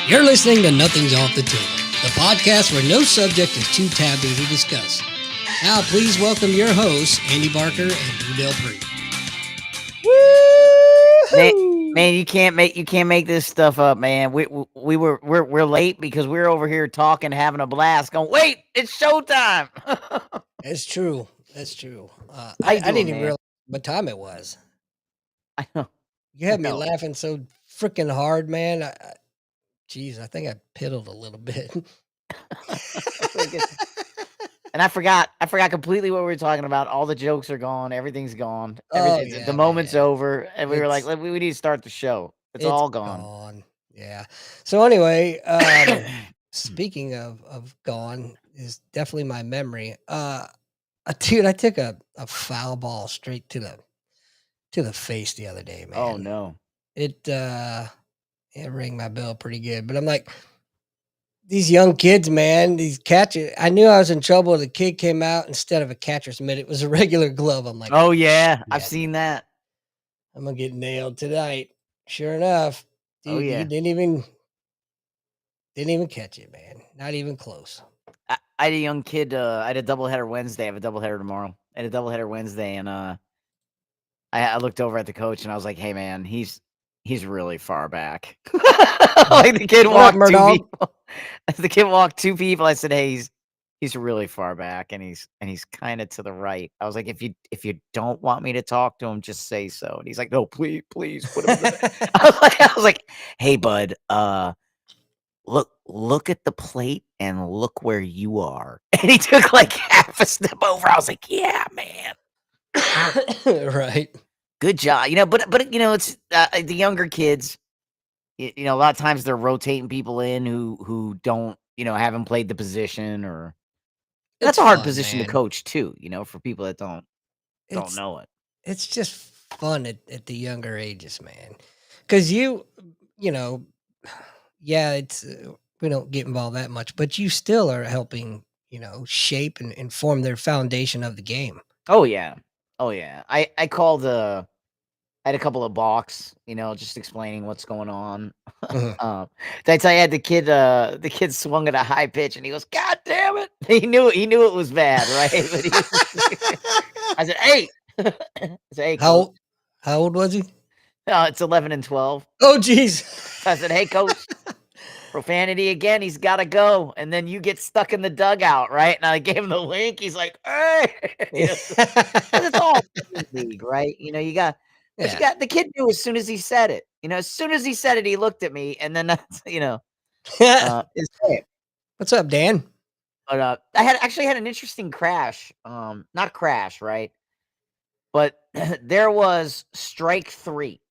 You're listening to Nothing's Off the Table, the podcast where no subject is too taboo to discuss. Now, please welcome your hosts, Andy Barker and Drew Del Pree. Man, you can't make this stuff up, man. We're late because we're over here talking, having a blast. Going, wait, it's showtime. That's true. That's true. How you I didn't doing, even man? realize what time it was. I know. You had me No. laughing so freaking hard, man. Geez, I think I piddled a little bit. And I forgot completely what we were talking about. All the jokes are gone. Everything's gone. Oh, The yeah, moment's man. over, and we were like, It's we need to start the show. It's it's all gone. gone. Yeah. So anyway, speaking of gone is definitely my memory. Dude, I took a foul ball straight to the face the other day, man. Oh no. It rang my bell pretty good. But I'm like, these young kids, man, these catchers. I knew I was in trouble. The kid came out instead of a catcher's mitt. It was a regular glove. I'm like, Oh yeah, I've yeah, seen that. I'm gonna get nailed tonight. Sure enough, dude, Oh he yeah. didn't even catch it, man. Not even close. I had a young kid. I had a doubleheader Wednesday. I have a doubleheader tomorrow. I had a doubleheader Wednesday, and I looked over at the coach and I was like, "Hey, man, he's really far back." Like the kid What up, walked two Murdaugh? people. The kid walked two people. I said, "Hey, he's really far back, and he's kind of to the right." I was like, "If you don't want me to talk to him, just say so." And he's like, "No, please put him in the." I was like, "Hey, bud, look at the plate and look where you are." And he took like half a step over. I was like, "Yeah, man." Right. Good job. But it's the younger kids, a lot of times they're rotating people in who don't, haven't played the position, or that's It's a hard fun, position to man. coach too, for people that don't It's know it. it's just fun at the younger ages, man. Because you know, yeah, it's we don't get involved that much, but you still are helping, shape and form their foundation of the game. Oh yeah. Oh yeah. I called I had a couple of balks, just explaining what's going on. Mhm. Did I tell you I had the kid swung at a high pitch and he goes, "God damn it." He knew it was bad, right? But I said, "Hey." I said, "Hey, How coach." old, how old was he? It's 11 and 12. Oh, geez. So I said, "Hey, coach, profanity again. He's got to go." And then you get stuck in the dugout, right? And I gave him the link. He's like, "Hey." 'Cause it's all league, right? But you Yeah. got the kid knew as soon as he said it. As soon as he said it, he looked at me, and then that's, it's fair. What's up, Dan? But I had an interesting crash. Not crash, right? But there was strike 3.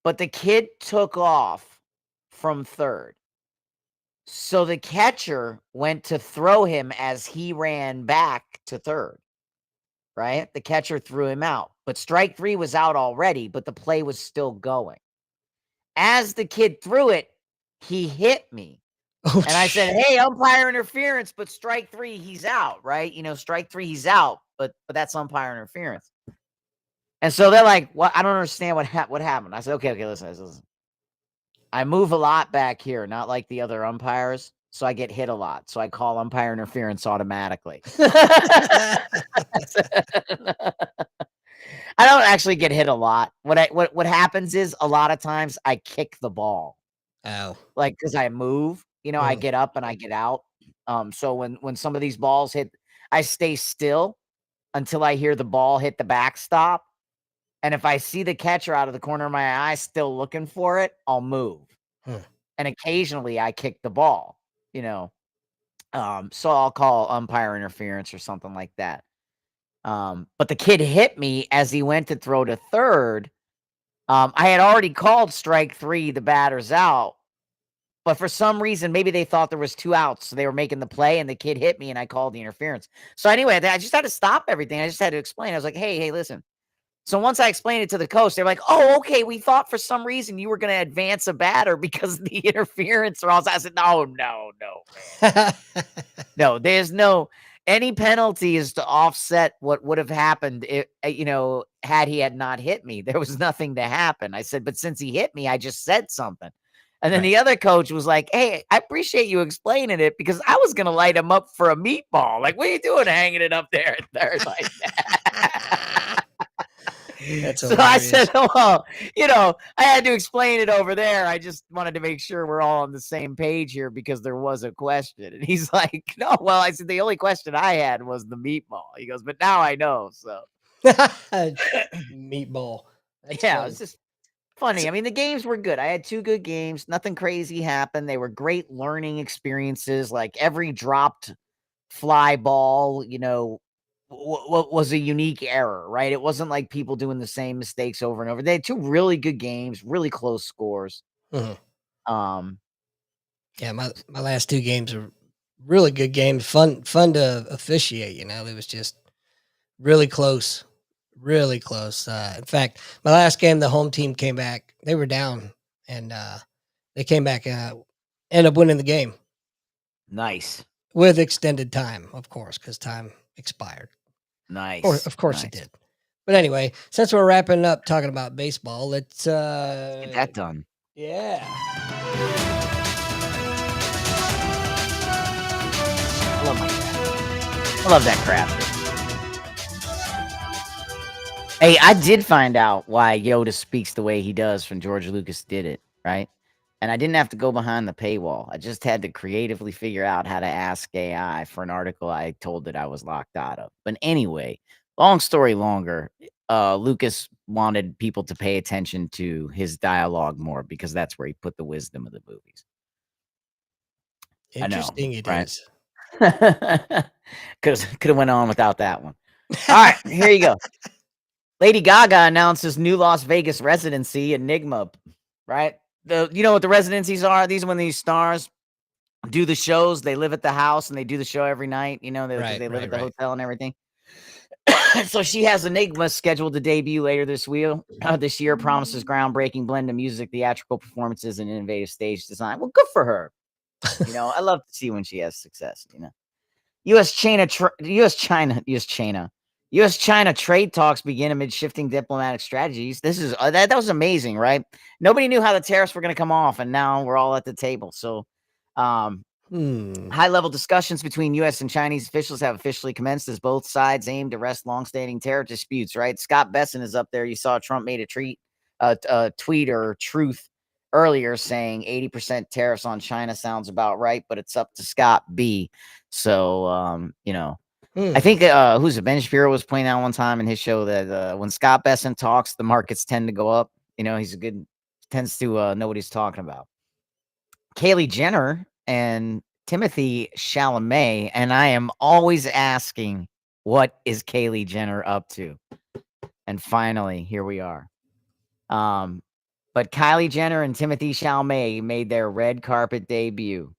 But the kid took off from third. So the catcher went to throw him as he ran back to third, right? The catcher threw him out. But strike 3 was out already, but the play was still going. As the kid threw it, he hit me. Oh, And I said, "Hey, umpire interference, but strike 3, he's out, right? Strike 3, he's out, but that's umpire interference." And so they're like, "What? I don't understand what happened." I said, "Okay, listen. I move a lot back here, not like the other umpires, so I get hit a lot. So I call umpire interference automatically." I don't actually get hit a lot. What happens is a lot of times I kick the ball. oh. Like, cause I move, I Mhm. get up and I get out. So when some of these balls hit, I stay still until I hear the ball hit the backstop, and if I see the catcher out of the corner of my eye still looking for it, I'll move, Hmm. and occasionally I kick the ball, you know? So I'll call umpire interference or something like that. But the kid hit me as he went to throw to third. I had already called strike 3, the batter's out. But for some reason, maybe they thought there was 2 outs, so they were making the play, and the kid hit me, and I called the interference. So anyway, I just had to stop everything. I just had to explain. I was like, "Hey, listen." So once I explained it to the coach, they're like, "Oh, okay. We thought for some reason you were going to advance a batter because of the interference." Or else I said, "No, no, no, man. No, there's no any penalty is to offset what would have happened if, had he had not hit me. There was nothing to happen." I said, "But since he hit me, I just said something." And then Right. the other coach was like, "Hey, I appreciate you explaining it because I was gonna light him up for a meatball. Like, what are you doing hanging it up there at third like that?" That's So I said, hilarious. "Well, I had to explain it over there. I just wanted to make sure we're all on the same page here because there was a question." And he's like, "No, well," I said, "the only question I had was the meatball." He goes, "But now I know." So Meatball. That's yeah, it's funny. just funny. S I mean, the games were good. I had 2 good games. Nothing crazy happened. They were great learning experiences. Like every dropped fly ball, was a unique error, right? It wasn't like people doing the same mistakes over and over. They had 2 really good games, really close scores. Mhm. Um, Yeah, my last 2 games are really good games, fun to officiate, it was just really close, really close, in fact, my last game, the home team came back, they were down, and, they came back, ended up winning the game nice, with extended time, of course, because time expired. Or nice, of course it nice. did. But anyway, since we're wrapping up talking about baseball, let's, Get that done. yeah. I love my cat. I love that crap. Hey, I did find out why Yoda speaks the way he does from George Lucas did it, right? And I didn't have to go behind the paywall. I just had to creatively figure out how to ask AI for an article I told that I was locked out of. But anyway, long story longer, Lucas wanted people to pay attention to his dialogue more because that's where he put the wisdom of the movies. I know, Interesting it right? is. Could have went on without that one. All right, here you go. Lady Gaga announces new Las Vegas residency, Enigma, right? You know what the residencies are? These are when these stars do the shows. They live at the house and they do the show every night, because Right, they live right, at the right. hotel and everything. So she has Enigma scheduled to debut later this year. Promises groundbreaking blend of music, theatrical performances, and innovative stage design. Well, good for her. I love to see when she has success. U.S. China trade talks begin amid shifting diplomatic strategies. This is that was amazing, right? Nobody knew how the tariffs were going to come off, and now we're all at the table. So, um, Hmm. high level discussions between U.S. and Chinese officials have officially commenced as both sides aim to arrest longstanding tariff disputes. Right? Scott Besson is up there. You saw Trump made a tweet or truth earlier saying 80% tariffs on China sounds about right, but it's up to Scott B. So, I Hmm. think who's it? Ben Shapiro was pointing out one time in his show that when Scott Besson talks, the markets tend to go up. He's tends to know what he's talking about. Kaylee Jenner and Timothy Chalamet, and I am always asking, what is Kaylee Jenner up to? And finally, here we are. But Kylie Jenner and Timothy Chalamet made their red carpet debut,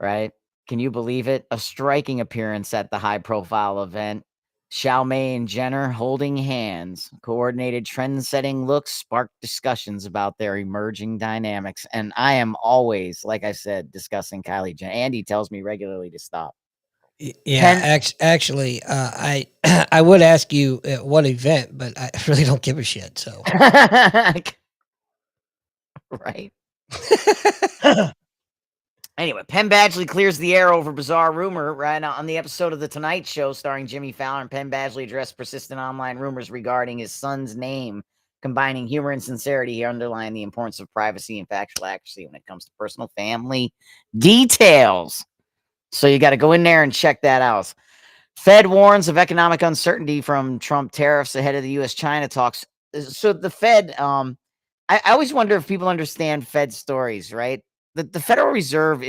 right? Can you believe it? A striking appearance at the high profile event. Chalamet and Jenner holding hands, coordinated trend setting looks sparked discussions about their emerging dynamics. And I am always, like I said, discussing Kylie Jenner. Andy tells me regularly to stop. Yeah, Pen, actually, I I would ask you at what event, but I really don't give a shit. So, right? Anyway, Penn Badgley clears the air over bizarre rumor. Right on the episode of The Tonight Show starring Jimmy Fallon, Penn Badgley addressed persistent online rumors regarding his son's name. Combining humor and sincerity, he underlined the importance of privacy and factual accuracy when it comes to personal family details. So you got to go in there and check that out. Fed warns of economic uncertainty from Trump tariffs ahead of the U.S.-China talks. So the Fed, I always wonder if people understand Fed stories, right? The Federal Reserve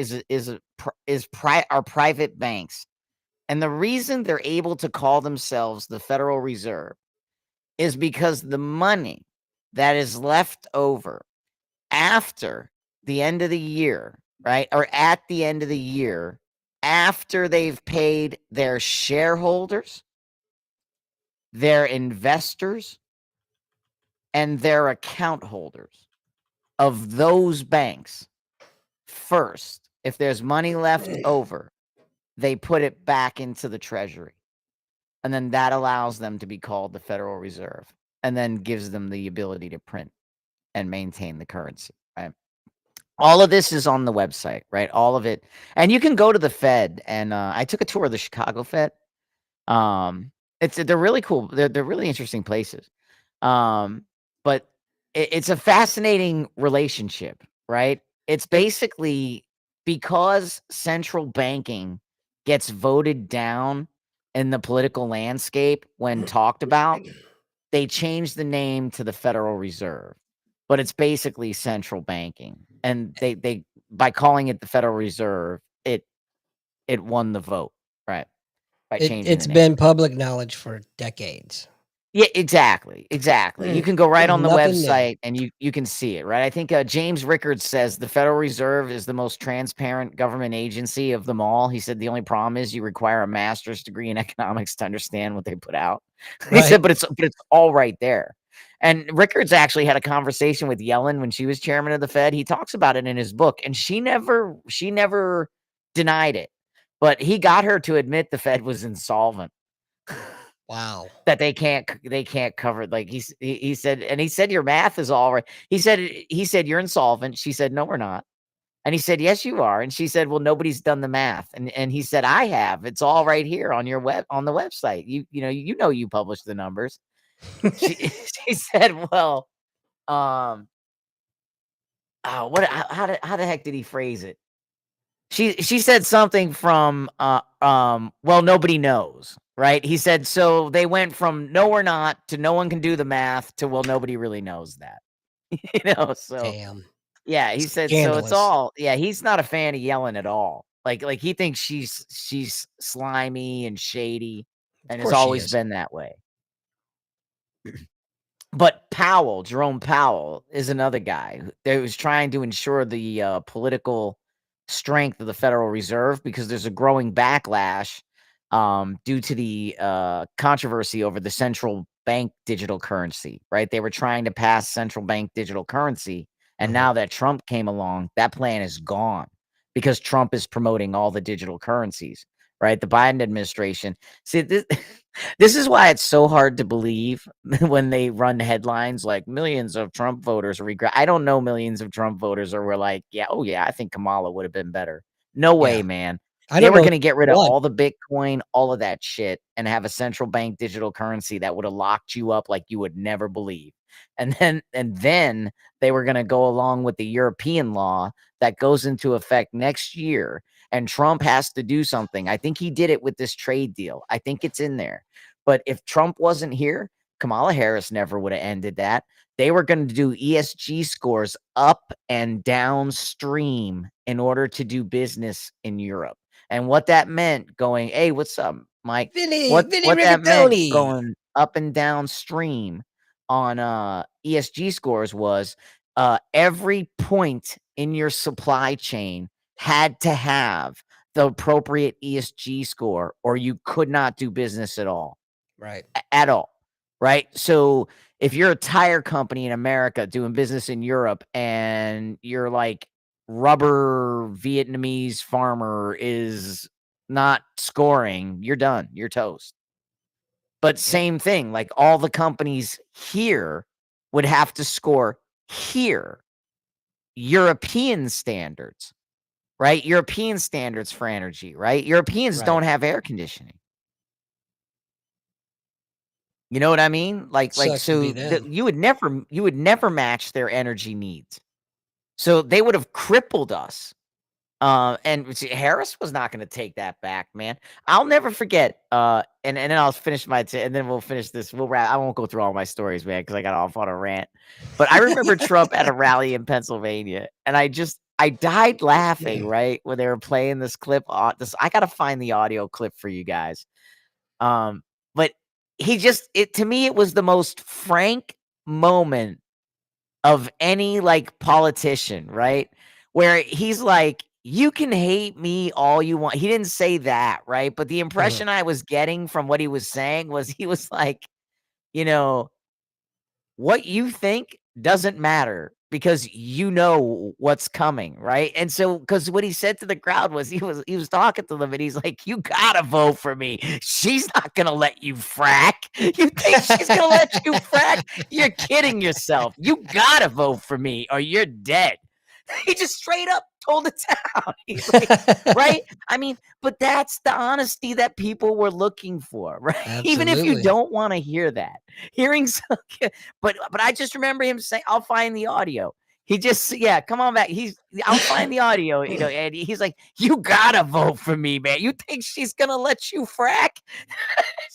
are private banks, and the reason they're able to call themselves the Federal Reserve is because the money that is left over after the end of the year, right, or at the end of the year, after they've paid their shareholders, their investors, and their account holders of those banks first, if there's money left over, they put it back into the treasury. And then that allows them to be called the Federal Reserve and then gives them the ability to print and maintain the currency, right? All of this is on the website, right? All of it. And you can go to the Fed, and I took a tour of the Chicago Fed. Um, they're really cool. They're really interesting places. But it's a fascinating relationship, right? It's Yep. basically because central banking gets voted down in the political landscape when talked about, they changed the name to the Federal Reserve, but it's basically central banking. And they by calling it the Federal Reserve, it won the vote, right? By changing the It's name. been public knowledge for decades. Yeah, exactly, exactly. You can go right on the Nothing new. website and you can see it, right? I think, James Rickards says the Federal Reserve is the most transparent government agency of them all. He said the only problem is you require a master's degree in economics to understand what they put out. He said, Right. but it's all right there. And Rickards actually had a conversation with Yellen when she was chairman of the Fed. He talks about it in his book, and she never denied it. But he got her to admit the Fed was insolvent. Wow. That they can't cover it. Like he said, and he said your math is all right. He said you're insolvent. She said no, we're not. And he said yes, you are. And she said, well, nobody's done the math. And he said I have. It's all right here on your on the website. You know you publish the numbers. She she said, well, um, how the heck did he phrase it? She said something from well, nobody knows, right? He said, so they went from no we're not to no one can do the math to well, nobody really knows that. So Damn. yeah, he said, so it's Scandalous. all yeah, he's not a fan of Yellen at all. Like he thinks she's slimy and shady Of and has course she always is. been that way. But Powell, Jerome Powell, is another guy that was trying to ensure the political strength of the Federal Reserve because there's a growing backlash due to the controversy over the central bank digital currency, right? They were trying to pass central bank digital currency. And Mhm. now that Trump came along, that plan is gone because Trump is promoting all the digital currencies, right? The Biden administration. See, this is why it's so hard to believe when they run headlines like millions of Trump voters regret. I don't know millions of Trump voters or were like, yeah, oh yeah, I think Kamala would have been better. No Yeah. way, man. I They don't were know going to get rid of what. all the Bitcoin, all of that shit, and have a central bank digital currency that would have locked you up like you would never believe. And then they were going to go along with the European law that goes into effect next year. And Trump has to do something. I think he did it with this trade deal. I think it's in there. But if Trump wasn't here, Kamala Harris never would have ended that. They were going to do ESG scores up and downstream in order to do business in Europe. And what that meant going, hey, what's up, Mike? Vinny What that meant Rigatoni. going up and downstream on ESG scores was every point in your supply chain had to have the appropriate ESG score, or you could not do business at all Right. at all, right? So if you're a tire company in America doing business in Europe and you're like rubber Vietnamese farmer is not scoring, you're done. You're toast. But Yep. same thing, like all the companies here would have to score here, European standards, right? European standards for energy, right? Europeans Right. don't have air conditioning. You know what I mean? Like Sucks to be so them. you would never match their energy needs. So they would have crippled us. And see, Harris was not going to take that back, man. I'll never forget. And then I'll finish and then we'll finish this. We'll wrap. I won't go through all my stories, man, because I got off on a rant. But I remember Trump at a rally in Pennsylvania, and I died laughing right when they were playing this clip on this. I got to find the audio clip for you guys. But it to me, it was the most frank moment of any like politician, right? Where he's like, you can hate me all you want. He didn't say that, right? But the Mhm. impression I was getting from what he was saying was he was like, you know, what you think doesn't matter because you know what's coming, right? And so because what he said to the crowd was he was talking to them and he's like, you gotta vote for me. She's not gonna let you frack. You think she's gonna let you frack? You're kidding yourself. You gotta vote for me or you're dead. He just straight up told the town. He's like, right? I mean, but that's the honesty that people were looking for, right? Even if you Absolutely. don't want to hear that, hearing some, but I just remember him saying, "I'll find the audio." He just, yeah, come on back. I'll find the audio, and he's like, "You gotta vote for me, man. You think she's gonna let you frack?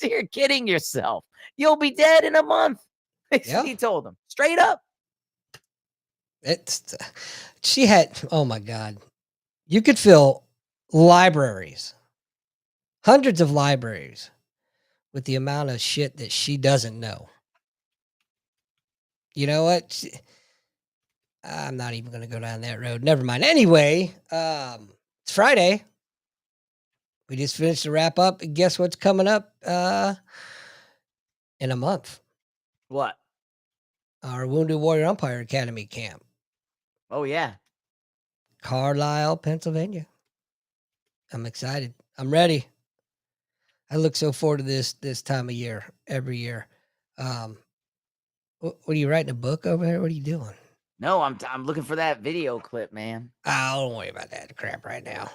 You're kidding yourself. You'll be dead in a month." Yeah. He told him straight up. It's she had oh my god. You could fill libraries, hundreds of libraries with the amount of shit that she doesn't know. You know what? I'm not even gonna go down that road. Never mind. Anyway, it's Friday. We just finished the wrap up, and guess what's coming up in a month? What? Our Wounded Warrior Umpire Academy camp, Oh yeah. Carlisle, Pennsylvania. I'm excited. I'm ready. I look so forward to this time of year every year. Um, what are you writing a book over there? What are you doing? No, I'm looking for that video clip, man. Oh, don't worry about that crap right now.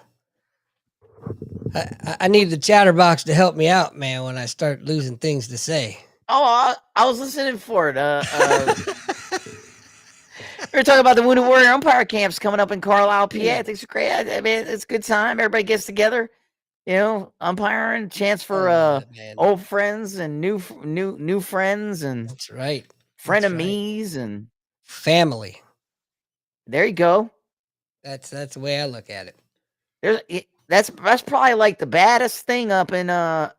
I need the chatterbox to help me out, man, when I start losing things to say. Oh, I was listening for it. We were talking about the Wounded Warrior Umpire camps coming up in Carlisle, PA. I think it's great. I mean, it's a good time. Everybody gets together, umpiring, chance I for love it, man. old friends and new friends and That's right. That's right. frenemies, and Family. there you go. That's the way I look at it. That's probably like the baddest thing up in daggone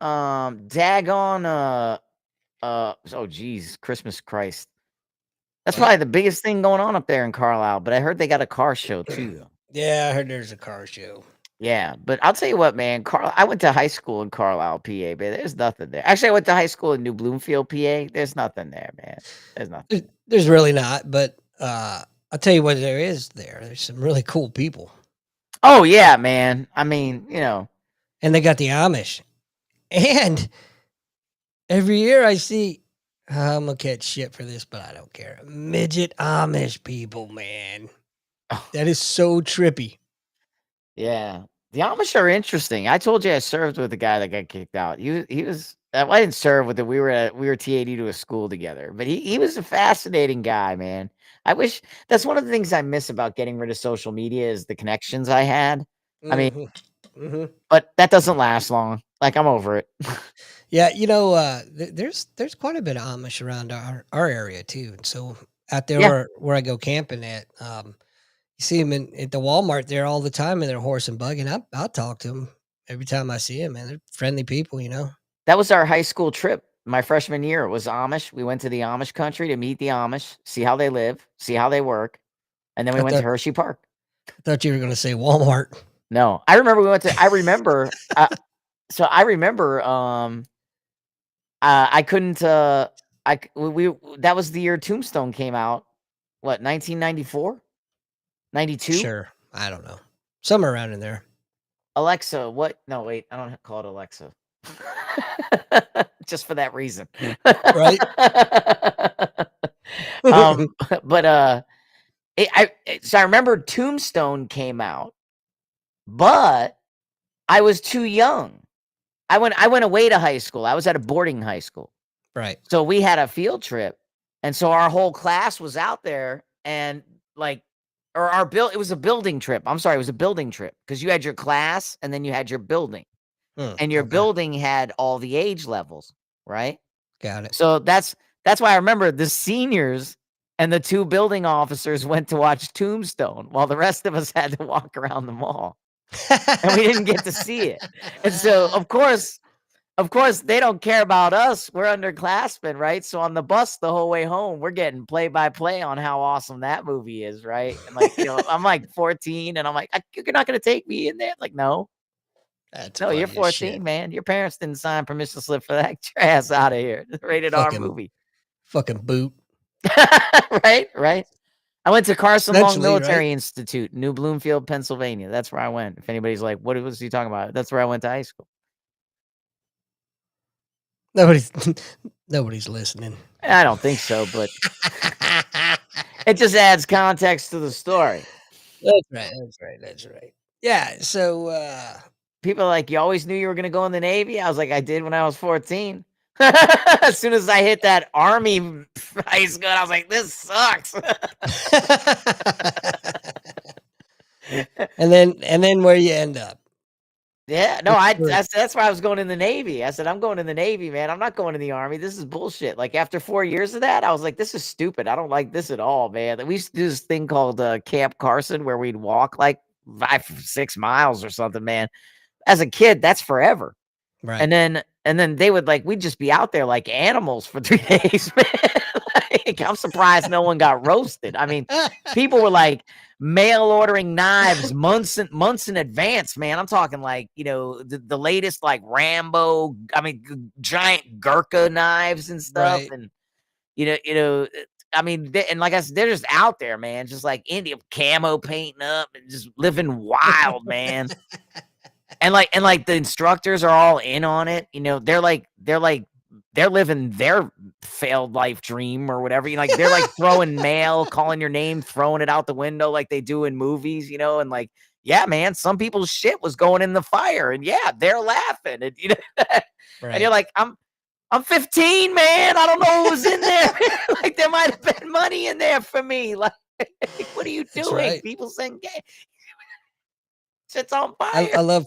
oh geez, Christmas Christ. That's What? probably the biggest thing going on up there in Carlisle, but I heard they got a car show too, though. Yeah, I heard there's a car show. Yeah, but I'll tell you what, man, I went to high school in Carlisle, PA, but there's nothing there. Actually, I went to high school in New Bloomfield, PA. There's nothing there, man. There's nothing. There's really not, but I'll tell you what there is there. There's some really cool people. Oh yeah, man. I mean, And they got the Amish. And every year I see I'm gonna catch shit for this, but I don't care. Midget Amish people, man. That is so trippy. yeah. The Amish are interesting. I told you I served with a guy that got kicked out. He was I didn't serve with him. We were TAD to a school together, but he was a fascinating guy, man. I wish that's one of the things I miss about getting rid of social media is the connections I had. I mean, Mhm. Mhm. but that doesn't last long. Like I'm over it. Yeah, there's quite a bit of Amish around our area too. And so out there Yeah. where I go camping at, you see them at the Walmart there all the time in their horse and buggy, and I'll talk to them every time I see them, man. They're friendly people, you know? That was our high school trip. My freshman year was Amish. We went to the Amish country to meet the Amish, see how they live, see how they work, and then we I went to thought Hershey Park. I thought you were gonna say Walmart. No, I remember, so I remember, I couldn't, I c we that was the year Tombstone came out. What, 1994? 92? Sure. I don't know. Somewhere around in there. Alexa, what no, wait, I don't call it Alexa. Just for that reason. Right? Um, but, so I remember Tombstone came out, but I was too young. I went away to high school. I was at a boarding high school. Right. So we had a field trip, and so our whole class was out there and, like or it was a building trip. I'm sorry, it was a building trip because you had your class and then you had your building, and your Okay. building had all the age levels, right? Got it. So that's why I remember the seniors and the 2 building officers went to watch Tombstone while the rest of us had to walk around the mall, and we didn't get to see it. And so, of course, they don't care about us. We're underclassmen, right? So on the bus the whole way home, we're getting play by play on how awesome that movie is, right? And like, I'm like 14 and I'm like, You're not going to take me in there? Like, no, That's no, you're funny as shit. 14, man. Your parents didn't sign permission slip for that. Get your ass out of here. Rated R Fucking movie. fucking boot. Right, right. I went to Carson Long Essentially, right? Military Institute, New Bloomfield, Pennsylvania. That's where I went. If anybody's like, what was he talking about? That's where I went to high school. Nobody's nobody's listening. I don't think so, but it just adds context to the story. That's right, that's right, that's right. Yeah, so, People are like, "You always knew you were gonna go in the Navy?" I was like, "I did when I was 14." As soon as I hit that Army high school, I was like, "This sucks." and then where you end up. Yeah, no, Look for that's why I was going in the Navy. I said, "I'm going in the Navy, man. I'm not going in the Army. This is bullshit." Like, after 4 years of that, I was like, "This is stupid. I don't like this at all, man." We used to do this thing called, Camp Carson where we'd walk, like, 5, 6 miles or something, man. As a kid, that's forever. right. And then they would, like, we'd just be out there like animals for 3 days, man. Like, I'm surprised no one got roasted. I mean, people were, like, mail ordering knives months in advance, man. I'm talking, like, the latest, like, Rambo, I mean, giant Gurkha knives and stuff, Right. and, I mean, they, and like I said, they're just out there, man, just like India camo painting up and just living wild, man. And the instructors are all in on it. They're living their failed life dream or whatever. Like they're like throwing mail, calling your name, throwing it out the window like they do in movies, and like, yeah, man, some people's shit was going in the fire, and yeah, they're laughing. And and you're Right. like, I'm 15, man. I don't know what was in there. Like there might have been money in there for me. Like, what are you That's doing? right. People saying, "Gay, shit's on I fire." I love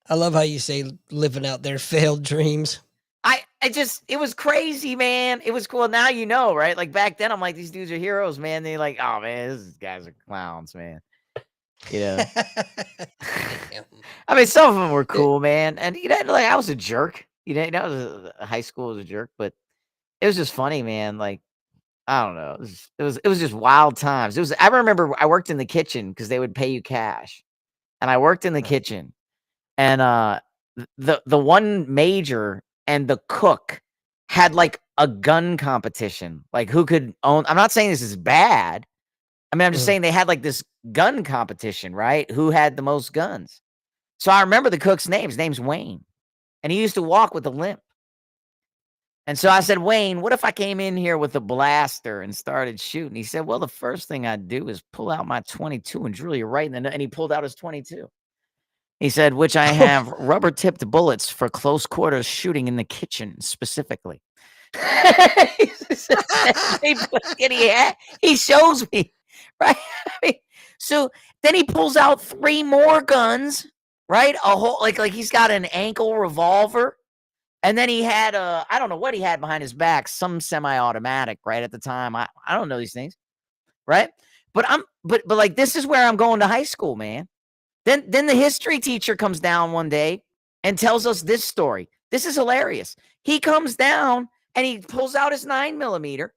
I love how you say living out their failed dreams. I just it was crazy, man. It was cool. Now right? Like back then, I'm like, these dudes are heroes, man. They like, oh man, these guys are clowns, man. You know. Damn. I mean, some of them were It cool, man. And like I was a jerk. High school was a jerk, but it was just funny, man. Like, I don't know. It was just wild times. I remember I worked in the kitchen because they would pay you cash. And I worked in the right. kitchen. And, the one major and the cook had, like, a gun competition, like, who could own. I'm not saying this is bad. I mean, I'm just Mhm. saying they had, like, this gun competition, right? Who had the most guns. So I remember the cook's name. His name's Wayne, and he used to walk with a limp. And so I said, "Wayne, what if I came in here with a blaster and started shooting?" He said, "Well, the first thing I'd do is pull out my 22 and drill you right in the and he pulled out his 22. He said, "Which I have rubber-tipped bullets for close quarters shooting in the kitchen specifically." He said, "They put he shows me, right? I mean, so then he pulls out 3 more guns, right? A whole like he's got an ankle revolver, and then he had I don't know what he had behind his back, some semi-automatic, right, at the time. I don't know these things, right? But like this is where I'm going to high school, man. Then the history teacher comes down one day and tells us this story. This is hilarious. He comes down and he pulls out his 9 millimeter.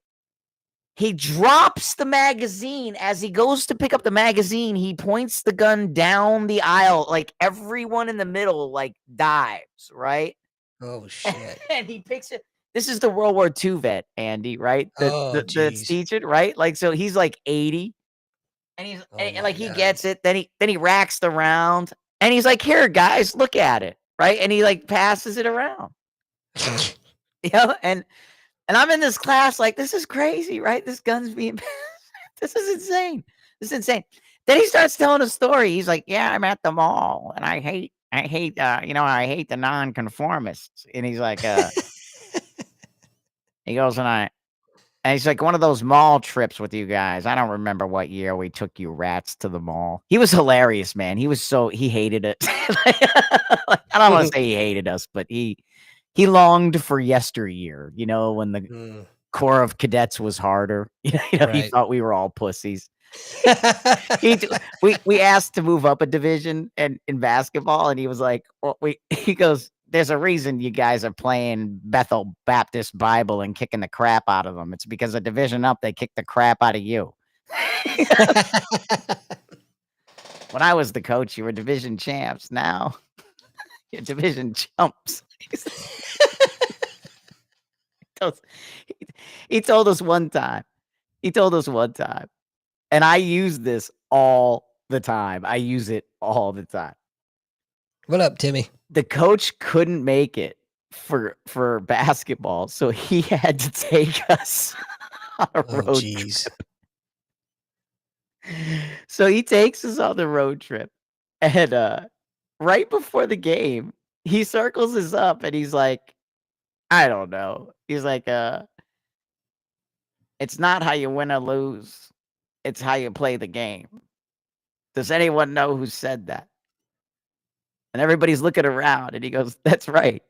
He drops the magazine. As he goes to pick up the magazine, he points the gun down the aisle. Like everyone in the middle, like dives, right? Oh, shit. And he picks it. This is the World War II vet, Andy, right? Oh, That's jeez. teaching, right? Like, so he's like 80. And Oh and, my like, he god. gets it, then he racks the round, and he's like, "Here, guys, look at it," right? And he, like, passes it around, you know, and I'm in this class like, "This is crazy, right? This gun's being this is insane. This is insane." Then he starts telling a story. He's like, "Yeah, I'm at the mall, and I hate the nonconformists." And he's like, he goes, and he's like, "One of those mall trips with you guys. I don't remember what year we took you rats to the mall." He was hilarious, man. He hated it. Like, I don't wanna say he hated us, but he longed for yesteryear, when the Mm, Corps of Cadets was harder. He right. thought we were all pussies. He d we asked to move up a division in basketball, and he was like, "Well, we" he goes, "There's a reason you guys are playing Bethel Baptist Bible and kicking the crap out of them. It's because a division up, they kick the crap out of you." When I was the coach, you were division champs. Now you're division chumps. Told he he told us one time. He told us one time, and I use this all the time. I use it all the time. What up, Timmy? The coach couldn't make it for basketball, so he had to take us on a Oh, road jeez. trip. So he takes us on the road trip, and right before the game, he circles us up and he's like, I don't know. He's like, it's not how you win or lose, it's how you play the game. Does anyone know who said that? And everybody's looking around and he goes, that's right.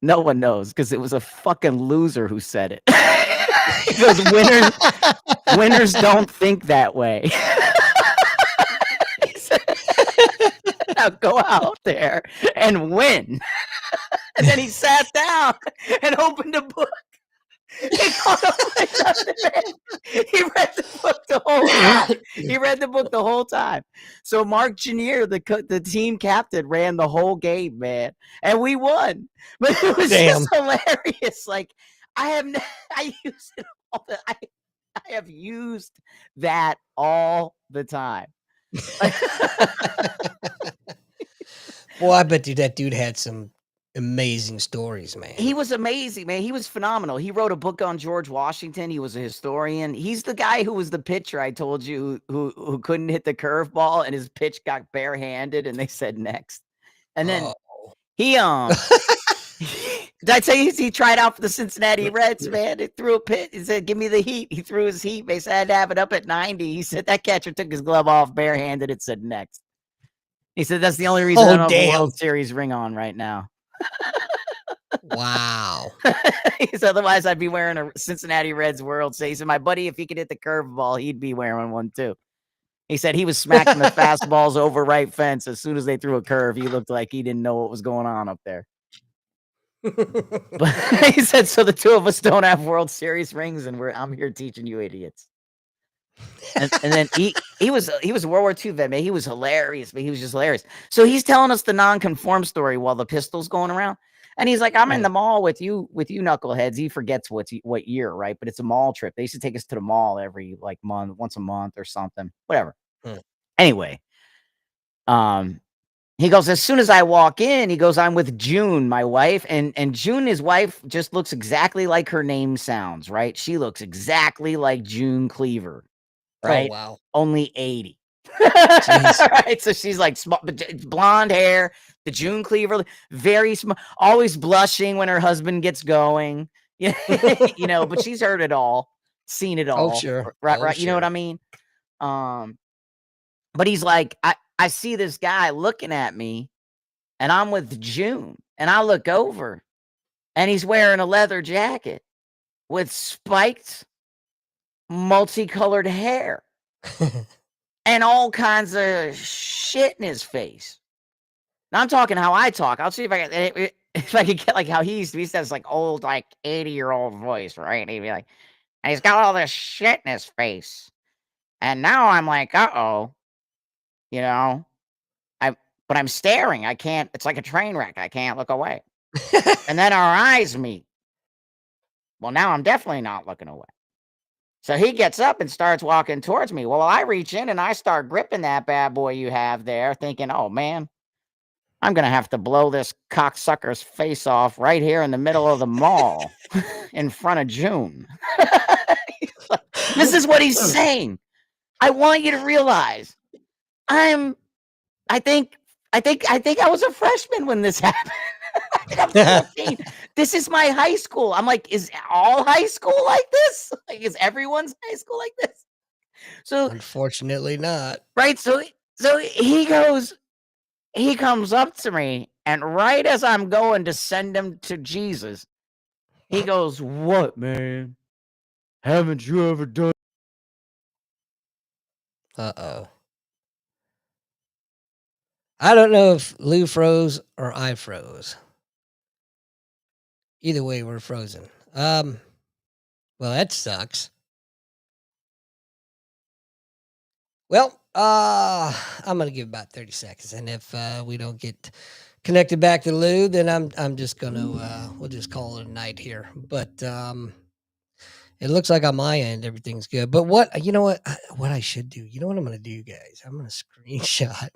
No one knows because it was a fucking loser who said it. He goes, winners don't think that way. He said, now go out there and win. And then he sat down and opened a book. He caught up like nothing, man. He read the book the whole time. He read the book the whole time. So Mark Janier, the team captain, ran the whole game, man, and we won. But it was just hilarious. Like I use it all I have used that all the time. Well, I bet you that dude had some amazing stories, man. He was amazing, man. He was phenomenal. He wrote a book on George Washington. He was a historian. He's the guy who was the pitcher I told you who couldn't hit the curveball and his pitch got barehanded and they said next. And then he did I tell you he tried out for the Cincinnati Reds, man? He threw a pitch. He said, give me the heat. He threw his heat. They said I had to have it up at 90. He said that catcher took his glove off barehanded and said next. He said that's the only reason I don't have a World Series ring on right now. Wow. He said otherwise I'd be wearing a Cincinnati Reds World Series. He said my buddy, if he could hit the curveball, he'd be wearing one too. He said he was smacking the fastballs over right fence as soon as they threw a curve. He looked like he didn't know what was going on up there. But he said, so the two of us don't have World Series rings, and I'm here teaching you idiots. And then he was a World War II vet, man. He was hilarious, but he was just hilarious. So he's telling us the non-conform story while the pistol's going around. And he's like, I'm in the mall with you knuckleheads. He forgets what year, right? But it's a mall trip. They used to take us to the mall every once a month or something, whatever. Anyway, he goes, as soon as I walk in, he goes, I'm with June, my wife. And June, his wife, just looks exactly like her name sounds, right? She looks exactly like June Cleaver, right? Oh, wow. Only 80. Right? So she's like blonde hair, the June Cleaver, very small, always blushing when her husband gets going. But she's heard it all, seen it all. Oh, sure. Right, right. Sure. You know what I mean? But he's like, I see this guy looking at me, and I'm with June, and I look over, and he's wearing a leather jacket with spiked, multicolored hair. And all kinds of shit in his face. Now I'm talking how I talk. I'll see if I can get like how he used to be. He says like old, like 80-year-old voice, right? And he'd be like, and he's got all this shit in his face. And now I'm like, uh-oh. But I'm staring. I can't, it's like a train wreck. I can't look away. And then our eyes meet. Well, now I'm definitely not looking away. So he gets up and starts walking towards me. Well, I reach in and I start gripping that bad boy you have there, thinking, oh, man, I'm going to have to blow this cocksucker's face off right here in the middle of the mall in front of June. This is what he's saying. I want you to realize I think I was a freshman when this happened. I'm 14. This is my high school. I'm like, is all high school like this? Like, is everyone's high school like this? So unfortunately not. Right. So he comes up to me, and right as I'm going to send him to Jesus, he goes, what, man? Haven't you ever done? Uh-oh. I don't know if Lou froze or I froze. Either way, we're frozen. Well, that sucks. Well, I'm gonna give about 30 seconds, and if we don't get connected back to Lou, then I'm just gonna we'll just call it a night here. But it looks like on my end everything's good. But what what I should do? You know what I'm gonna do, guys? I'm gonna screenshot.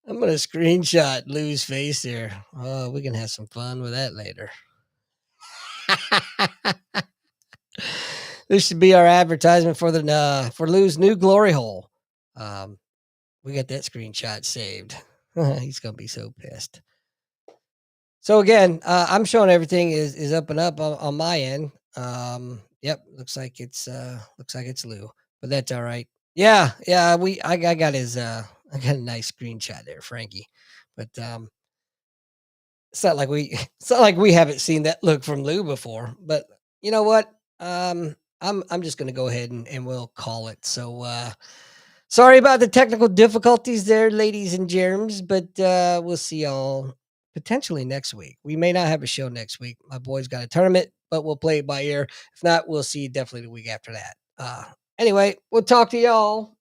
I'm gonna screenshot Lou's face here. Oh, we can have some fun with that later. This should be our advertisement for Lou's new glory hole. We got that screenshot saved. He's gonna be so pissed. So again, I'm showing everything is up and up on my end. Yep, looks like it's Lou, but that's all right. Yeah, yeah, I got his I got a nice screenshot there, Frankie. But it's not like we it's not like we haven't seen that look from Lou before. But you know what? I'm just gonna go ahead and we'll call it. So sorry about the technical difficulties there, ladies and germs, but we'll see y'all potentially next week. We may not have a show next week. My boy's got a tournament, but we'll play it by ear. If not, we'll see you definitely the week after that. Anyway, we'll talk to y'all